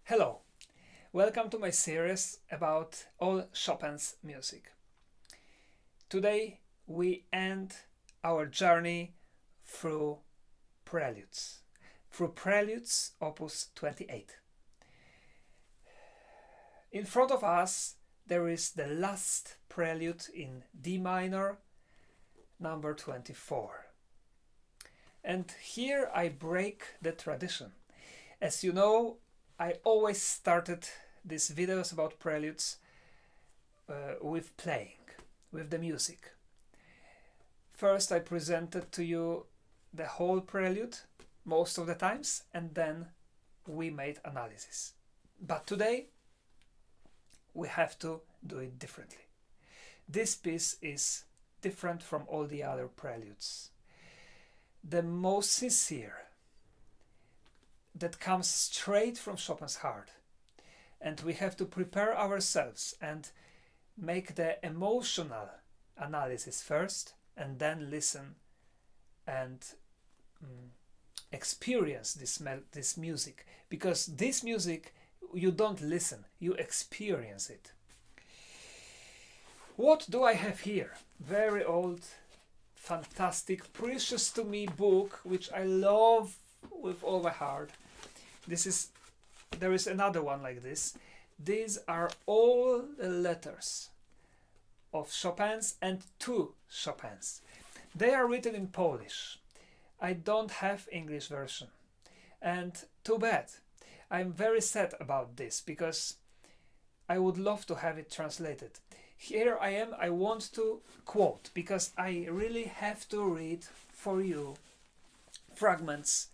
Hello, welcome to my series about all Chopin's music. Today we end our journey through Preludes, opus 28. In front of us there is the last prelude in D minor, number 24. And here I break the tradition. As you know, I always started these videos about preludes with playing, with the music. First I presented to you the whole prelude most of the times, and then we made analysis. But today we have to do it differently. This piece is different from all the other preludes. The most sincere, that comes straight from Chopin's heart, and we have to prepare ourselves and make the emotional analysis first, and then listen and experience this music, because this music you don't listen, you experience it. What do I have here? Very old, fantastic, precious to me book, which I love with all my heart. There is another one like this. These are all the letters of Chopin's and to Chopin's. They are written in Polish. I don't have English version, and too bad. I'm very sad about this because I would love to have it translated. Here I am. I want to quote because I really have to read for you fragments,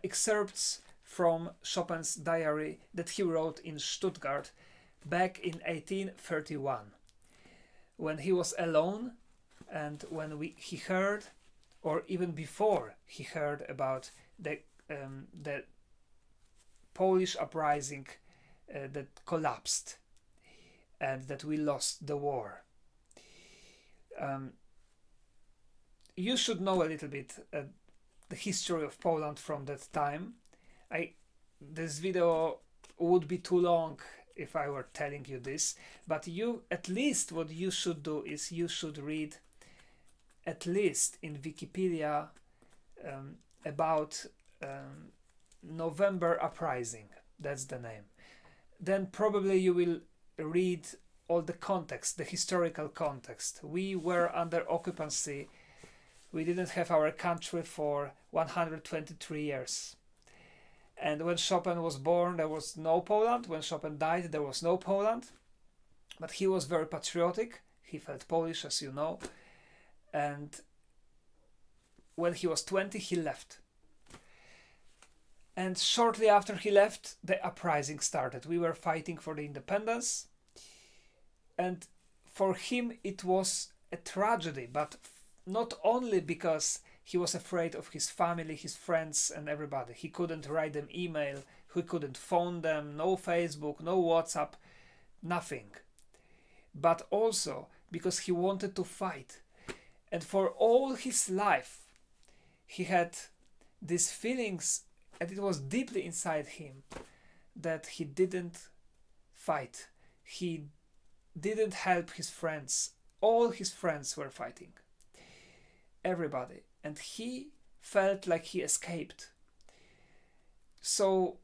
excerpts from Chopin's diary that he wrote in Stuttgart back in 1831, when he was alone and when he heard, or even before he heard, about the Polish uprising that collapsed and that we lost the war. You should know a little bit the history of Poland from that time. This video would be too long if I were telling you this, but at least what you should do is you should read at least in Wikipedia about November uprising. That's the name. Then probably you will read all the context, the historical context. We were under occupancy. We didn't have our country for 123 years. And when Chopin was born, there was no Poland. When Chopin died, there was no Poland. But he was very patriotic. He felt Polish, as you know. And when he was 20, he left. And shortly after he left, the uprising started. We were fighting for the independence. And for him, it was a tragedy, but not only because he was afraid of his family, his friends, and everybody. He couldn't write them email, he couldn't phone them, no Facebook, no WhatsApp, nothing. But also because he wanted to fight. And for all his life, he had these feelings, and it was deeply inside him, that he didn't fight. He didn't help his friends. All his friends were fighting. Everybody. And he felt like he escaped. So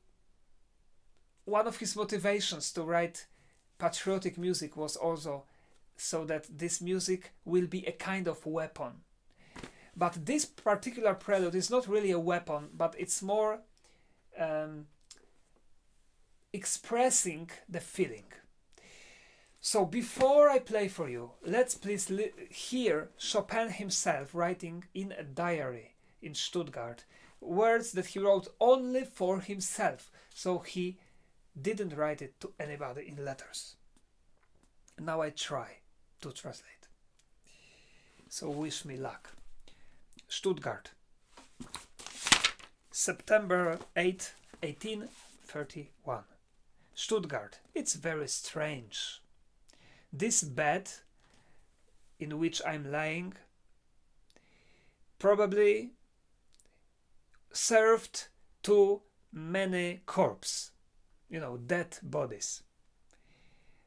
one of his motivations to write patriotic music was also so that this music will be a kind of weapon. But this particular prelude is not really a weapon, but it's more expressing the feeling. So before I play for you, let's please hear Chopin himself writing in a diary in Stuttgart, words that he wrote only for himself. So he didn't write it to anybody in letters. Now I try to translate. So wish me luck. Stuttgart, September 8, 1831. Stuttgart, it's very strange. This bed in which I'm lying probably served to many corpses. dead bodies.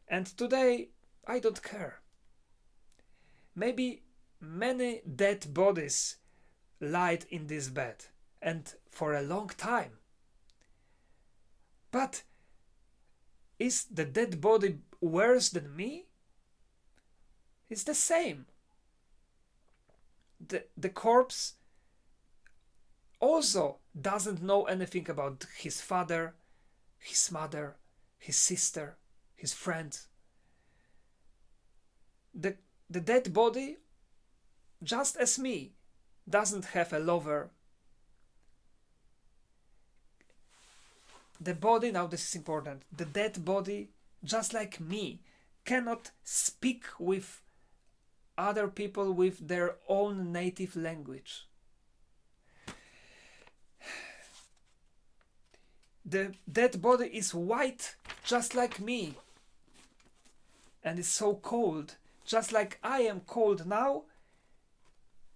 And today, I don't care. Maybe many dead bodies lied in this bed, and for a long time. But is the dead body worse than me? It's the same. The corpse also doesn't know anything about his father, his mother, his sister, his friends. The dead body, just as me, doesn't have a lover. The body, now this is important, the dead body, just like me, cannot speak with other people with their own native language. The dead body is white, just like me, and is so cold, just like I am cold now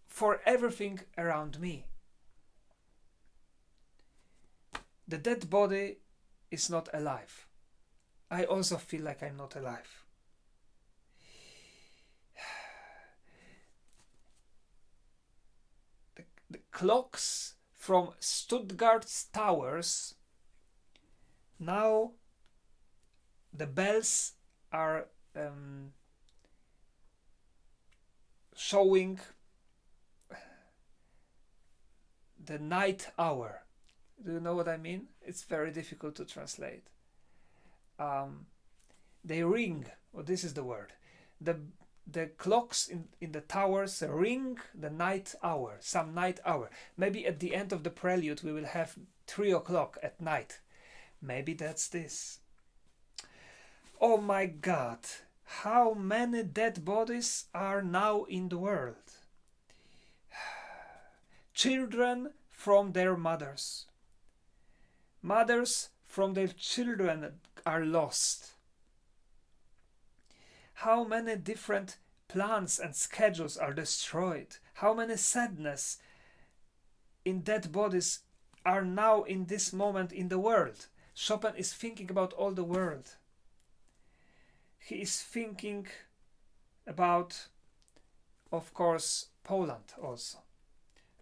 for everything around me. The dead body is not alive. I also feel like I'm not alive. The clocks from Stuttgart's towers, now the bells are showing the night hour. Do you know what I mean? It's very difficult to translate. They ring, this is the word. The clocks in the towers ring the night hour, some night hour. Maybe at the end of the prelude we will have 3 o'clock at night. Maybe that's this. Oh my God, how many dead bodies are now in the world? Children from their mothers. Mothers from their children are lost. How many different plans and schedules are destroyed? How many sadness in dead bodies are now in this moment in the world? Chopin is thinking about all the world. He is thinking about, of course, Poland also.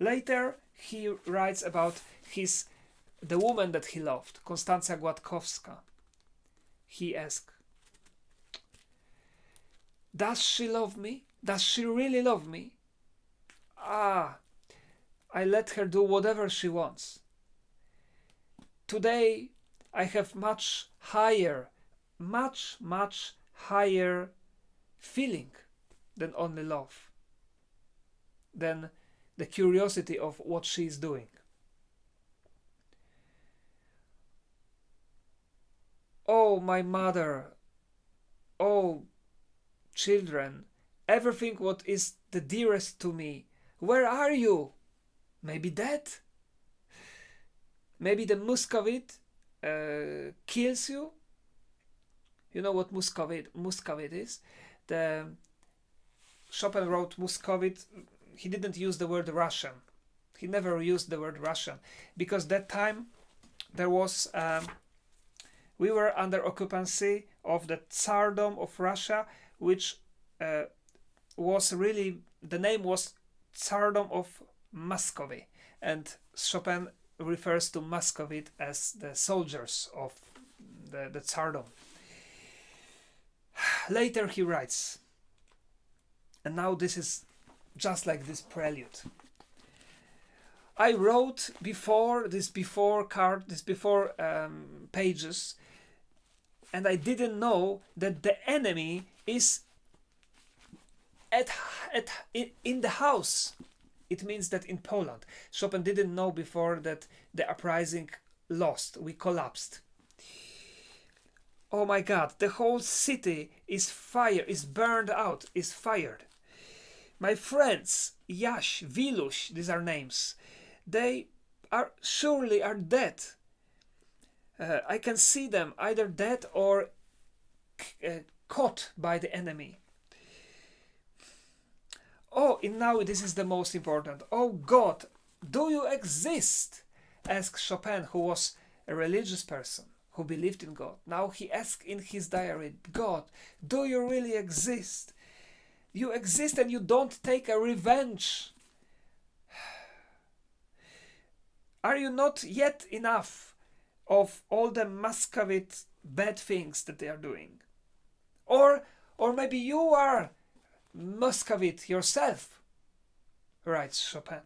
Later, he writes about the woman that he loved, Konstancja Gładkowska. He asked, does she love me? Does she really love me? I let her do whatever she wants. Today, I have much higher feeling than only love, than the curiosity of what she is doing. Oh, my mother, oh, children, everything what is the dearest to me, where are you? Maybe dead? Maybe the Muscovite kills you? You know what Muscovite is? Chopin wrote Muscovite. He didn't use the word Russian. He never used the word Russian, because that time there was we were under occupancy of the Tsardom of Russia, which was really, the name was Tsardom of Muscovy, and Chopin refers to Muscovite as the soldiers of the Tsardom. Later he writes, and now this is just like this prelude. I wrote before pages, and I didn't know that the enemy is in the house. It means that in Poland. Chopin didn't know before that the uprising lost. We collapsed. Oh my God, the whole city is burned out, is fired. My friends, Yash, Vilush, these are names. They are surely dead. I can see them either dead or caught by the enemy. Oh, and now this is the most important. Oh God, do you exist? Asked Chopin, who was a religious person. who believed in God. Now he asked in his diary, God, do you really exist? You exist and you don't take a revenge. Are you not yet enough of all the Muscovite bad things that they are doing? Or maybe you are Muscovite yourself, writes Chopin.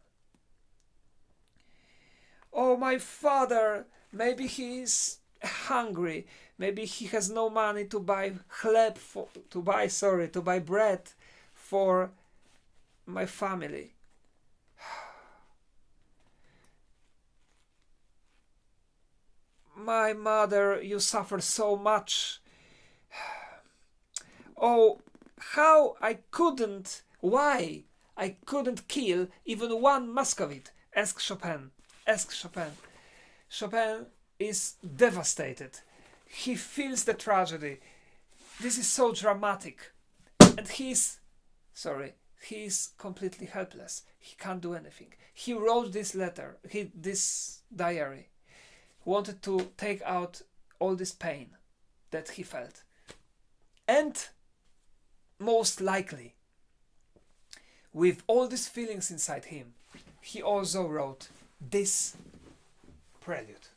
Oh, my father, maybe he is hungry. Maybe he has no money to buy to buy bread for my family. My mother, you suffer so much. Oh, why I couldn't kill even one Muscovite? Asked Chopin. Chopin is devastated. He feels the tragedy. This is so dramatic. And he's completely helpless. He can't do anything. He wrote this letter, this diary. He wanted to take out all this pain that he felt. And most likely, with all these feelings inside him, he also wrote this prelude.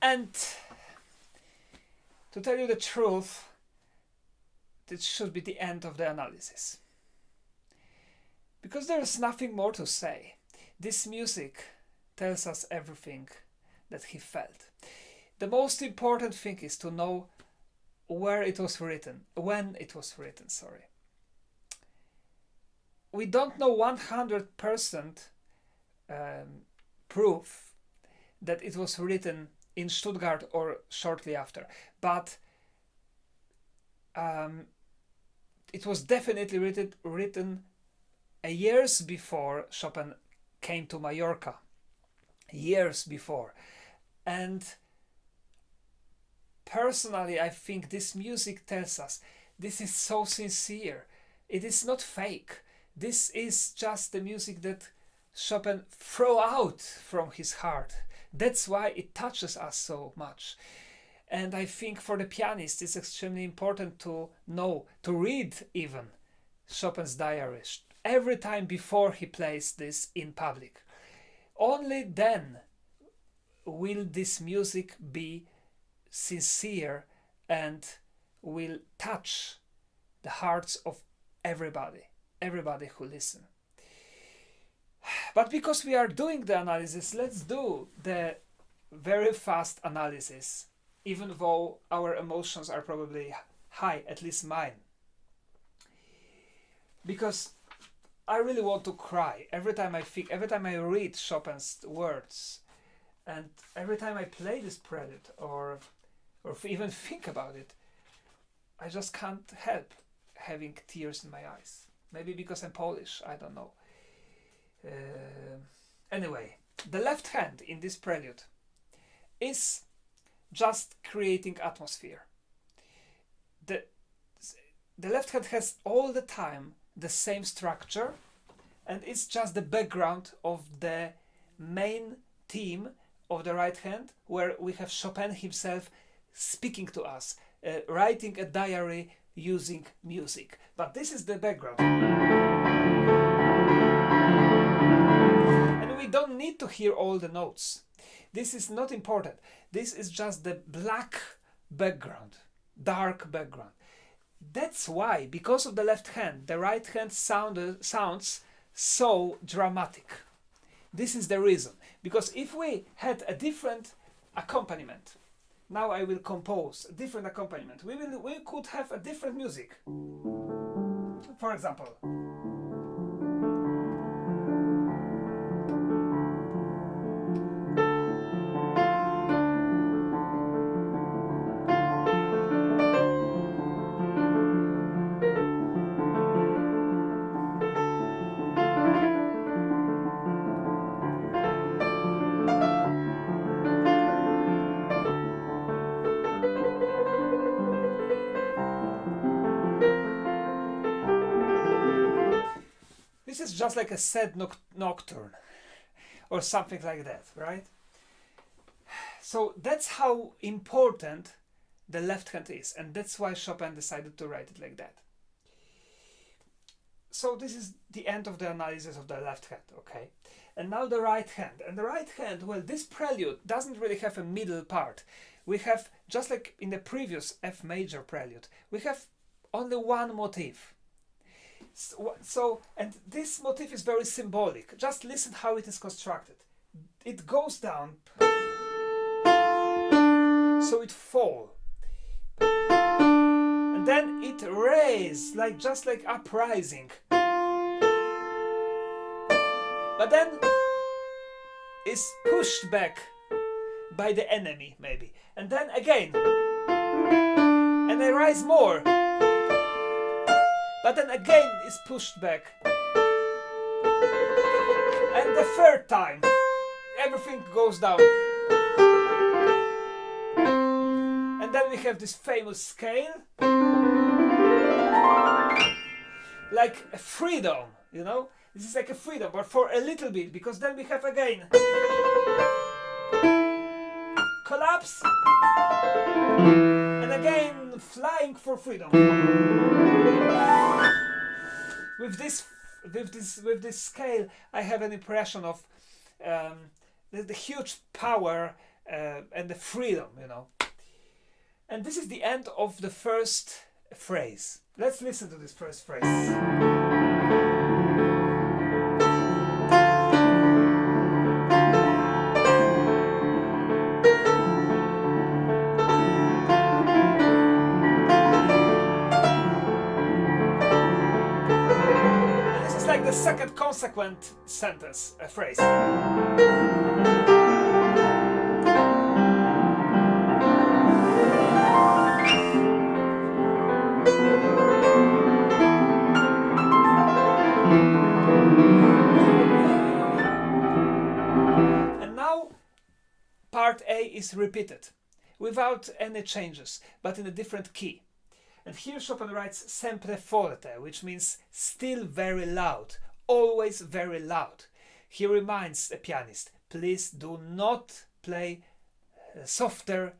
And to tell you the truth, this should be the end of the analysis. Because there is nothing more to say. This music tells us everything that he felt. The most important thing is to know where it was written, when it was written, We don't know 100% proof that it was written in Stuttgart or shortly after, but it was definitely written years before Chopin came to Mallorca, years before. And personally, I think this music tells us this is so sincere. It is not fake. This is just the music that Chopin threw out from his heart. That's why it touches us so much. And I think for the pianist, it's extremely important to know, to read even Chopin's diary every time before he plays this in public. Only then will this music be sincere and will touch the hearts of everybody who listen. But because we are doing the analysis, let's do the very fast analysis, even though our emotions are probably high, at least mine. Because I really want to cry every time I read Chopin's words, and every time I play this prelude or even think about it, I just can't help having tears in my eyes. Maybe because I'm Polish, I don't know. Anyway, the left hand in this prelude is just creating atmosphere. The left hand has all the time the same structure, and it's just the background of the main theme of the right hand, where we have Chopin himself speaking to us, writing a diary using music. But this is the background. And we don't need to hear all the notes. This is not important. This is just the black background, dark background. That's why, because of the left hand, the right hand sounds so dramatic. This is the reason. Because if we had a different accompaniment, now I will compose a different accompaniment, we could have a different music. For example, this is just like a sad nocturne or something like that, right? So that's how important the left hand is, and that's why Chopin decided to write it like that. So this is the end of the analysis of the left hand, okay? And now the right hand. And the right hand, well, this prelude doesn't really have a middle part. We have, just like in the previous F major prelude, we have only one motif. So, and this motif is very symbolic. Just listen how it is constructed. It goes down, so it falls, and then it raises, just like uprising, but then is pushed back by the enemy, maybe, and then again, and they rise more. But then again is pushed back. And the third time, everything goes down. And then we have this famous scale. Like a freedom, you know? This is like a freedom, but for a little bit, because then we have again collapse. And again flying for freedom. With this scale, I have an impression of the huge power and the freedom, you know. And this is the end of the first phrase. Let's listen to this first phrase. The second consequent sentence, a phrase. And now part A is repeated. without any changes, but in a different key. And here Chopin writes sempre forte, which means still very loud, always very loud. He reminds the pianist, please do not play softer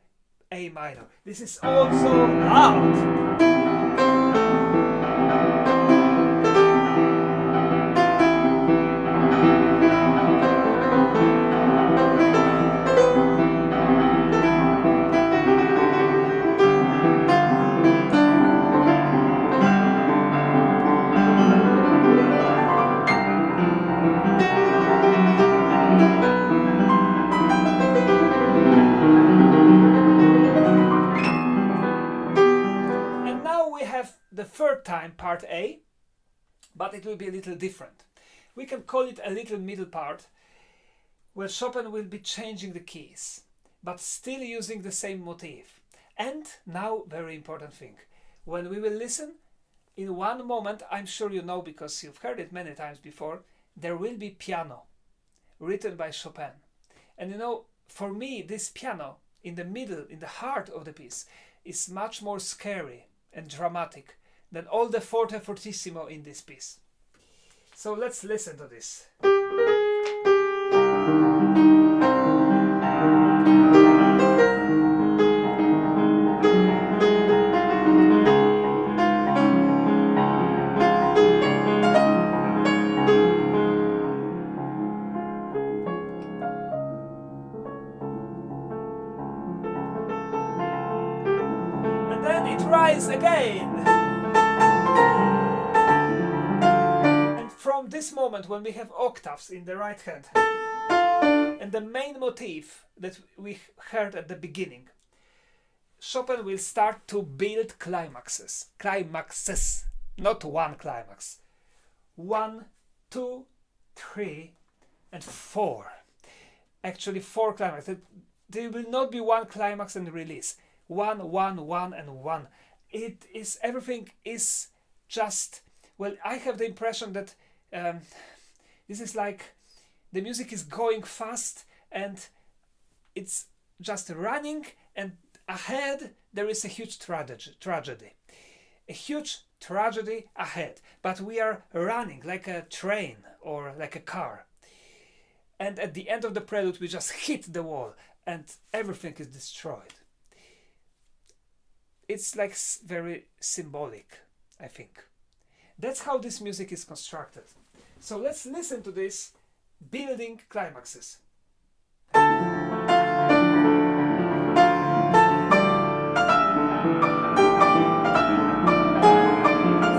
A minor. This is also loud. The third time part A, but it will be a little different. We can call it a little middle part, where Chopin will be changing the keys, but still using the same motif. And now, very important thing, when we will listen, in one moment, I'm sure you know because you've heard it many times before, there will be piano, written by Chopin. And you know, for me, this piano, in the middle, in the heart of the piece, is much more scary and dramatic than all the forte fortissimo in this piece. So let's listen to this. And then it rises again. From this moment, when we have octaves in the right hand and the main motif that we heard at the beginning, Chopin will start to build climaxes, not one climax. 1, 2, 3, and 4. Actually, 4 climaxes. There will not be one climax and release. 1, 1, 1, and 1. It is, everything is just, well, I have the impression that this is like the music is going fast and it's just running, and ahead there is a huge tragedy. A huge tragedy ahead, but we are running like a train or like a car. And at the end of the prelude we just hit the wall and everything is destroyed. It's like very symbolic, I think. That's how this music is constructed. So let's listen to this building climaxes.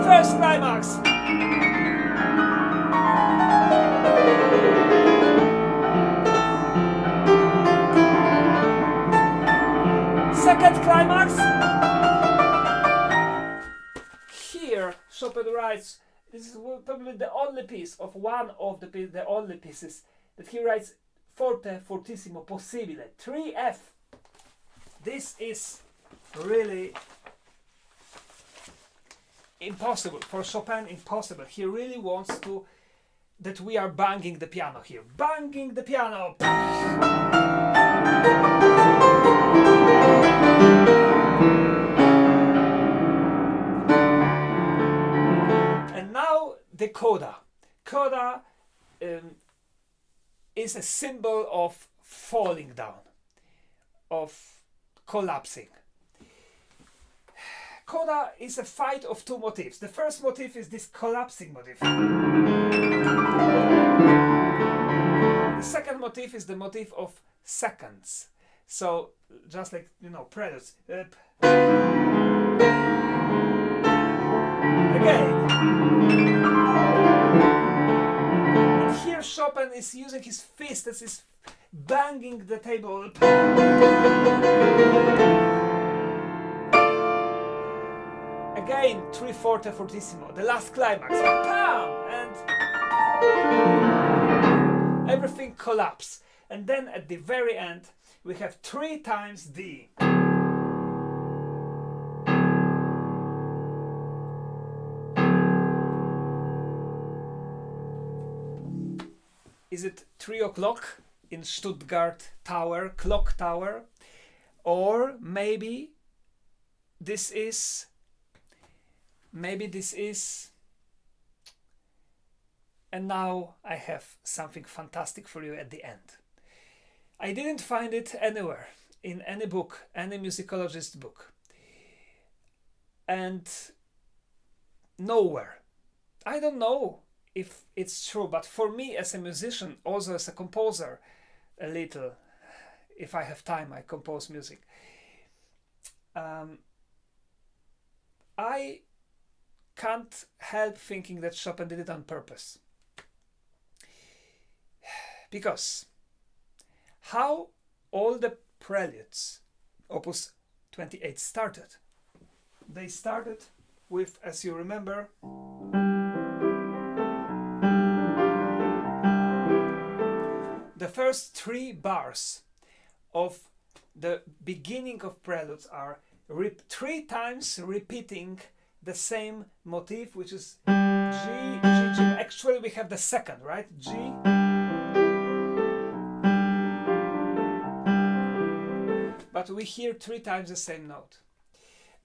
First climax. Second climax. Here Chopin writes, this is probably the only piece of one of the only pieces that he writes forte fortissimo possibile, 3F. This is really impossible for Chopin. Impossible. He really wants to that we are banging the piano here, banging the piano. The coda. Coda is a symbol of falling down, of collapsing. Coda is a fight of two motifs. The first motif is this collapsing motif. The second motif is the motif of seconds. So just like, you know, preludes. Again. And here Chopin is using his fist as he's banging the table. Again, 3 forte fortissimo, the last climax. And everything collapses. And then at the very end, we have 3 times D. Is it 3 o'clock in Stuttgart Tower, clock tower? Or maybe this is, and now I have something fantastic for you at the end. I didn't find it anywhere, in any book, any musicologist book. And nowhere. I don't know if it's true, but for me as a musician, also as a composer, a little, if I have time, I compose music. I can't help thinking that Chopin did it on purpose. Because how all the preludes, Opus 28, started. They started with, as you remember, the first 3 bars of the beginning of preludes are 3 times repeating the same motif, which is G, G, G. Actually, we have the second, right? G. But we hear 3 times the same note.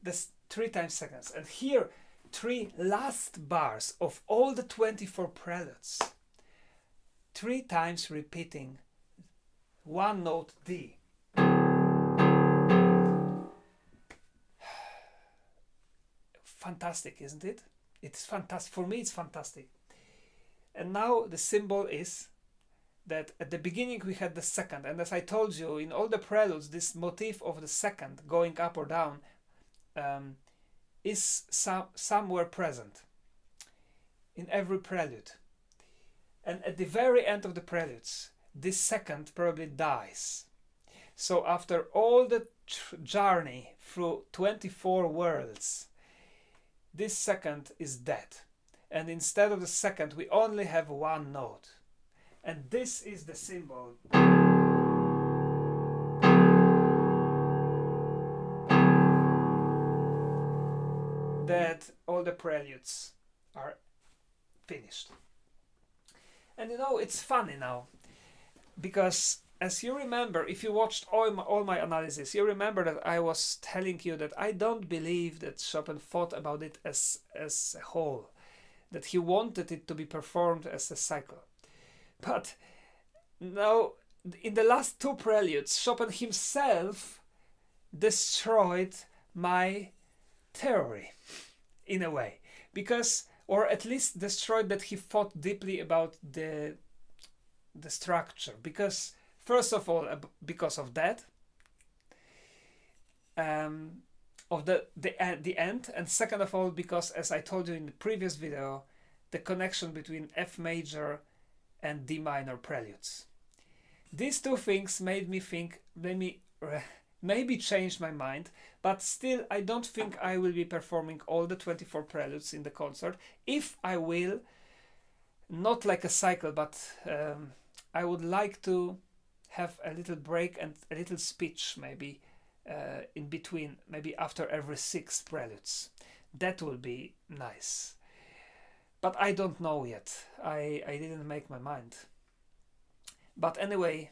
This 3 times seconds. And here, 3 last bars of all the 24 preludes, 3 times repeating one note D. Fantastic, isn't it? It's fantastic. For me, it's fantastic. And now the symbol is that at the beginning we had the second, and as I told you, in all the preludes, this motif of the second going up or down is somewhere present in every prelude. And at the very end of the preludes, this second probably dies. So after all the journey through 24 worlds, this second is dead. And instead of the second, we only have one note. And this is the symbol that all the preludes are finished. And you know, it's funny now, because as you remember, if you watched all my analysis, you remember that I was telling you that I don't believe that Chopin thought about it as a whole, that he wanted it to be performed as a cycle. But now, in the last 2 preludes, Chopin himself destroyed my theory, in a way, because, or at least destroyed that he thought deeply about the structure, because first of all, because of that, of the end, and second of all, because, as I told you in the previous video, the connection between F major and D minor preludes. These 2 things made me think, maybe changed my mind, but still I don't think I will be performing all the 24 preludes in the concert. If I will, not like a cycle, but I would like to have a little break and a little speech maybe in between, maybe after every 6 preludes. That will be nice. But I don't know yet. I didn't make my mind. But anyway,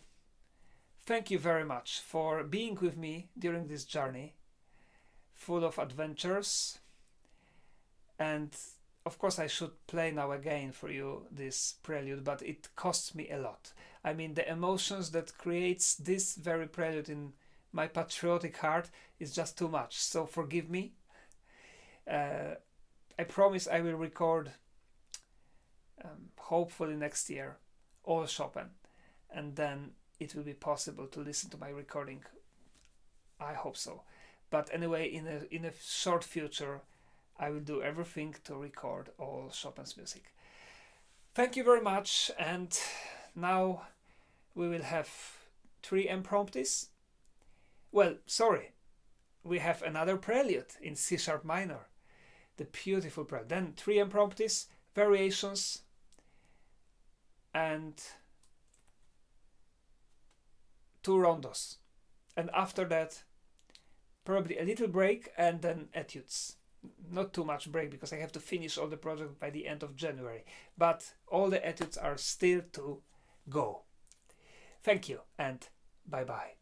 thank you very much for being with me during this journey, full of adventures. And of course I should play now again for you this prelude, but it costs me a lot. I mean, the emotions that creates this very prelude in my patriotic heart is just too much. So forgive me. I promise I will record hopefully next year all Chopin, and then it will be possible to listen to my recording. I hope so. But anyway, in a short future, I will do everything to record all Chopin's music. Thank you very much, and now we will have 3 impromptus. Well, sorry, we have another prelude in C sharp minor, the beautiful prelude. Then 3 impromptus, variations, and 2 rondos. And after that, probably a little break and then etudes. Not too much break, because I have to finish all the project by the end of January. But all the etudes are still to go. Thank you and bye-bye.